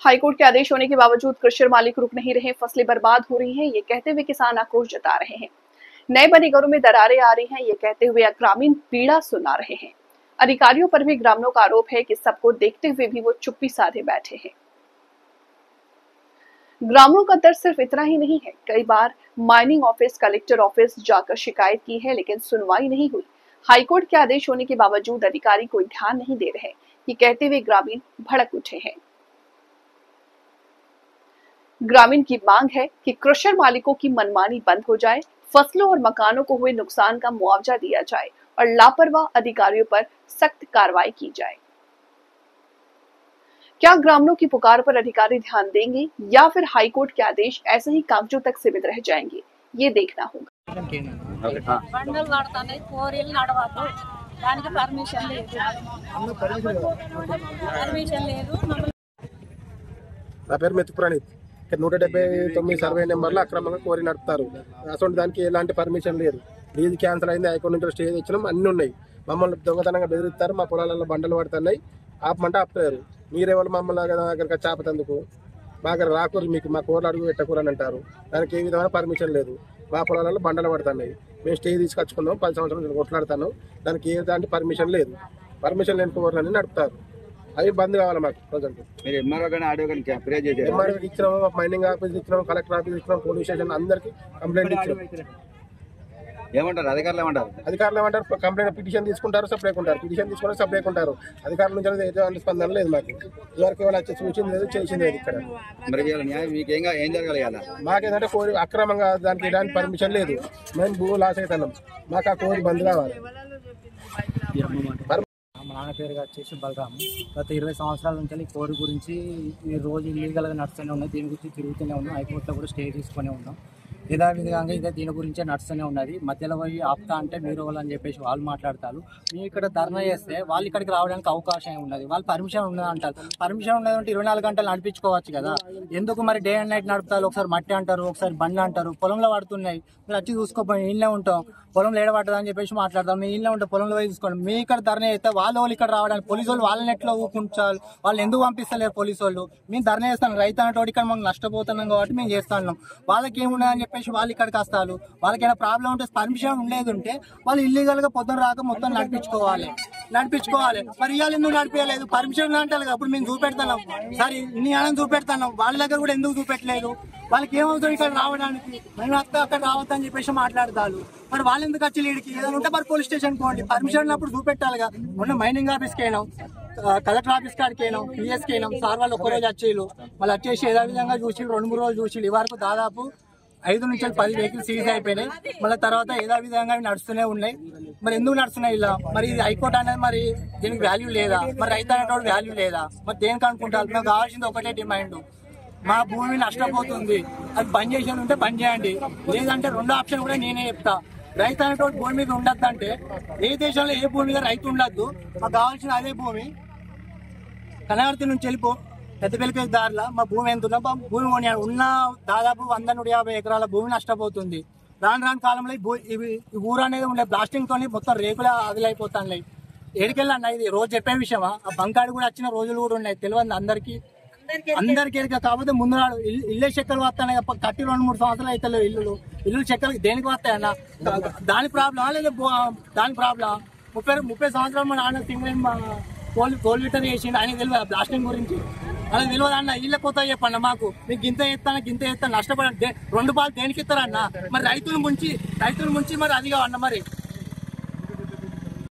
High court के आदेश होने के बावजूद क्रशर मालिक रुक नहीं रहे, फसलें बर्बाद हो रही हैं। ये कहते हुए किसान आक्रोश जता रहे हैं। नए बने घरों में दरारें आ रही हैं। ये कहते हुए ग्रामीण पीड़ा सुना रहे हैं। अधिकारियों पर भी ग्रामीणों का आरोप है कि सबको देखते हुए भी वो चुप्पी साधे बैठे हैं। ग्रामीणों का दर्द सिर्फ इतना ही नहीं है, कई बार माइनिंग ऑफिस, कलेक्टर ऑफिस जाकर शिकायत की है, लेकिन सुनवाई नहीं हुई। हाईकोर्ट के आदेश होने के बावजूद अधिकारी कोई ध्यान नहीं दे रहे। ये कहते हुए ग्रामीण भड़क उठे हैं। ग्रामीण की मांग है कि क्रशर मालिकों की मनमानी बंद हो जाए, फसलों और मकानों को हुए नुकसान का मुआवजा दिया जाए और लापरवाह अधिकारियों पर सख्त कार्रवाई की जाए। क्या ग्रामीणों की पुकार पर अधिकारी ध्यान देंगे या फिर हाईकोर्ट के आदेश ऐसे ही कागजों तक सीमित रह जाएंगे, ये देखना होगा। నా పేరు మెత్తు ప్రణీత్. 179 సర్వే నెంబర్లో అక్రమంగా కోరి నడుపుతారు. అసలు దానికి ఎలాంటి పర్మిషన్ లేదు. లీజ్ క్యాన్సిల్ అయింది, హైకోర్టు నుంచి స్టే తెచ్చినాం, అన్నీ ఉన్నాయి. మమ్మల్ని దొంగతనంగా బెదిరిస్తారు. మా పొలాలలో బండలు పడుతున్నాయి, ఆపమంటే ఆపుతారు. మీరేవాళ్ళు మమ్మల్ని దగ్గర చాపతందుకు మా దగ్గర రాకూరు, మీకు మా కోర్లు అడుగు పెట్టకూరు అని అంటారు. దానికి ఏ విధమైన పర్మిషన్ లేదు. మా పొలాలలో బండలు పడుతున్నాయి, మేము స్టే తీసుకొచ్చుకున్నాం, 10 సంవత్సరాల నుంచి కొట్లాడుతున్నాం. దానికి ఏ దాంట్లో పర్మిషన్ లేదు. పర్మిషన్ లేని కోర్లని నడుపుతారు. అవి బంద్ కావాలి మాకు. ప్రజెంట్ మీరు ఎంఆర్ఓ కానీ ఆడియో కానీ ఫిర్యాదు చేశారు? ఎంఆర్ఓ ఇచ్చినాము, మైనింగ్ ఆఫీస్ ఇచ్చినాము, కలెక్టర్ ఆఫీస్ ఇచ్చినాము, పోలీస్ స్టేషన్ అందరికి కంప్లైంట్ ఇచ్చినాం. ఏమంటారు అధికారులు? ఏమంటారు కంప్లైంట్ పిటిషన్ తీసుకుంటారు, సపరేట్ ఉంటారు. పిటిషన్ తీసుకుంటారు, సపరేట్ ఉంటారు. అధికారుల నుంచి ఎటువంటి స్పందన లేదు మాకు. ఇదివరకు వాళ్ళు వచ్చి చూసింది లేదు, చేసింది లేదు. ఇక్కడ మరి మీకు ఏం జరగాలి? మాకేంటంటే కోరి అక్రమంగా దానికి ఎలాంటి పర్మిషన్ లేదు. మేము భూమి లాస్ అవుతున్నాం. మాకు ఆ కోరి బంద్ కావాలి. మా నాన్న పేరుగా వచ్చేసి బలరాము. గత 20 సంవత్సరాల నుంచి ఈ కోరి గురించి ఈ రోజు ఇల్లీగల్గా నడుస్తూనే ఉన్నాయి. దీని గురించి తిరుగుతూనే ఉన్నాం. హైకోర్టులో కూడా స్టే తీసుకునే ఉన్నాం. విధంగా ఇదే దీని గురించే నడుస్తూనే ఉన్నది. మధ్యలో పోయి ఆపుతా అంటే మీరు వాళ్ళు అని చెప్పేసి వాళ్ళు మాట్లాడతారు. మీ ఇక్కడ ధర్నా చేస్తే వాళ్ళు ఇక్కడికి రావడానికి అవకాశం ఉన్నది. వాళ్ళు పర్మిషన్ ఉన్నది అంటారు. పర్మిషన్ ఉన్నదంటే 24 గంటలు నడిపించుకోవచ్చు కదా. ఎందుకు మరి డే అండ్ నైట్ నడుపుతారు? ఒకసారి మట్టి అంటారు, ఒకసారి బండ్లు అంటారు. పొలంలో పడుతున్నాయి, మీరు వచ్చి చూసుకోపోయి ఇళ్ళే ఉంటాం, పొలంలో ఏడబడ్డది అని చెప్పేసి మాట్లాడతాం. మీ ఇళ్ళే ఉంటే పొలంలో పోయి చూసుకోండి. మీ ఇక్కడ ధర్నా చేస్తే వాళ్ళు ఇక్కడ రావడానికి పోలీసు వాళ్ళు వాళ్ళని ఎట్లా ఊపుకుంటారు? వాళ్ళు ఎందుకు పంపిస్తలేరు పోలీసు వాళ్ళు? మేము ధర్నా చేస్తాను, రైతు అన్నట్టు ఇక్కడ మనం నష్టపోతున్నాం కాబట్టి మేము చేస్తున్నాం. వాళ్ళకి ఏమున్నదని చెప్పేసి వాళ్ళు ఇక్కడికి వస్తారు. వాళ్ళకైనా ప్రాబ్లం ఉంటే పర్మిషన్ ఉండేది ఉంటే వాళ్ళు ఇల్లీగల్ గా పొద్దున రాక మొత్తం నడిపించుకోవాలి. మరి ఇవాళ ఎందుకు నడిపించలేదు? పర్మిషన్ అంటారు. అప్పుడు మేము చూపెడతాం, సరే ఇన్ని ఆనందం చూపెడతాం. వాళ్ళ దగ్గర కూడా ఎందుకు చూపెట్టలేదు? వాళ్ళకి ఏమవుతుంది ఇక్కడ రావడానికి? మేము అక్కడ రావద్దని చెప్పేసి మాట్లాడతారు. మరి వాళ్ళు ఎందుకు వచ్చి లీడికి ఏదైనా ఉంటే మరి పోలీస్ స్టేషన్ పోండి. పర్మిషన్ ఉన్నప్పుడు చూపెట్టాలిగా. మొన్న మైనింగ్ ఆఫీస్కి అయినాం, కలెక్టర్ ఆఫీస్ కాడికి అయినాం, పిఎస్కి అయినాం. సార్ వాళ్ళు ఒక్కరోజు వచ్చేళ్ళు, వాళ్ళు వచ్చేసి ఏదో విధంగా చూసి 2-3 రోజులు చూసి ఈ వరకు దాదాపు 5 నుంచి 10 వెహికల్స్ సీజ్ అయిపోయినాయి. మళ్ళీ తర్వాత ఏదో విధంగా నడుస్తూనే ఉన్నాయి. మరి ఎందుకు నడుస్తున్నాయి ఇలా? మరి ఇది హైకోర్టు అనేది మరి దీనికి వాల్యూ లేదా? మరి రైతు అనేటువంటి వాల్యూ లేదా? మరి దేనికి అనుకుంటారు? మేము కావాల్సింది ఒకటే డిమాండ్, మా భూమి నష్టపోతుంది, అది బంద్ చేసి ఉంటే బంద్ చేయండి. లేదంటే 2వ ఆప్షన్ కూడా నేనే చెప్తా. రైతు అనేటువంటి భూమి మీద ఉండద్దు అంటే ఏ దేశంలో ఏ భూమి మీద రైతు ఉండద్దు. మాకు కావాల్సిన అదే భూమి. కనగర్తి నుంచి వెళ్ళిపో పెద్దపల్లికి దారిలో మా భూమి ఎంత ఉన్నా భూమి కొని ఉన్న దాదాపు 100-150 ఎకరాల భూమి నష్టపోతుంది. రాను కాలంలో ఈ ఊరు అనేది ఉండే బ్లాస్టింగ్ తోని మొత్తం రేకులు అదిలైపోతాయి. ఏడికెళ్ళన్నా ఇది రోజు చెప్పే విషయమా? ఆ బంకాడు కూడా వచ్చిన రోజులు కూడా ఉన్నాయి. తెలియదు అందరికీ కాకపోతే ముందు నాడు ఇల్లే చెక్కలు వస్తాయి. కట్టి 2-3 సంవత్సరాలు అవుతాయి. ఇల్లు చెక్కలు దేనికి వస్తాయన్న? దాని ప్రాబ్లమా లేదా దాని ప్రాబ్లమా? 30 సంవత్సరాలు మా నాన్న సింగిల్ కోల్ లీటర్ చేసిండు. ఆయన తెలియదు బ్లాస్టింగ్ గురించి? అలా తెలియదు అన్న. ఇళ్ళ కొత్త చెప్పండి మాకు. మీకు గింత ఎత్తాను నష్టపడండి. 2 పాలు దేనికి ఇస్తారన్న? మరి రైతులు ముంచి మరి అది కావన్న మరి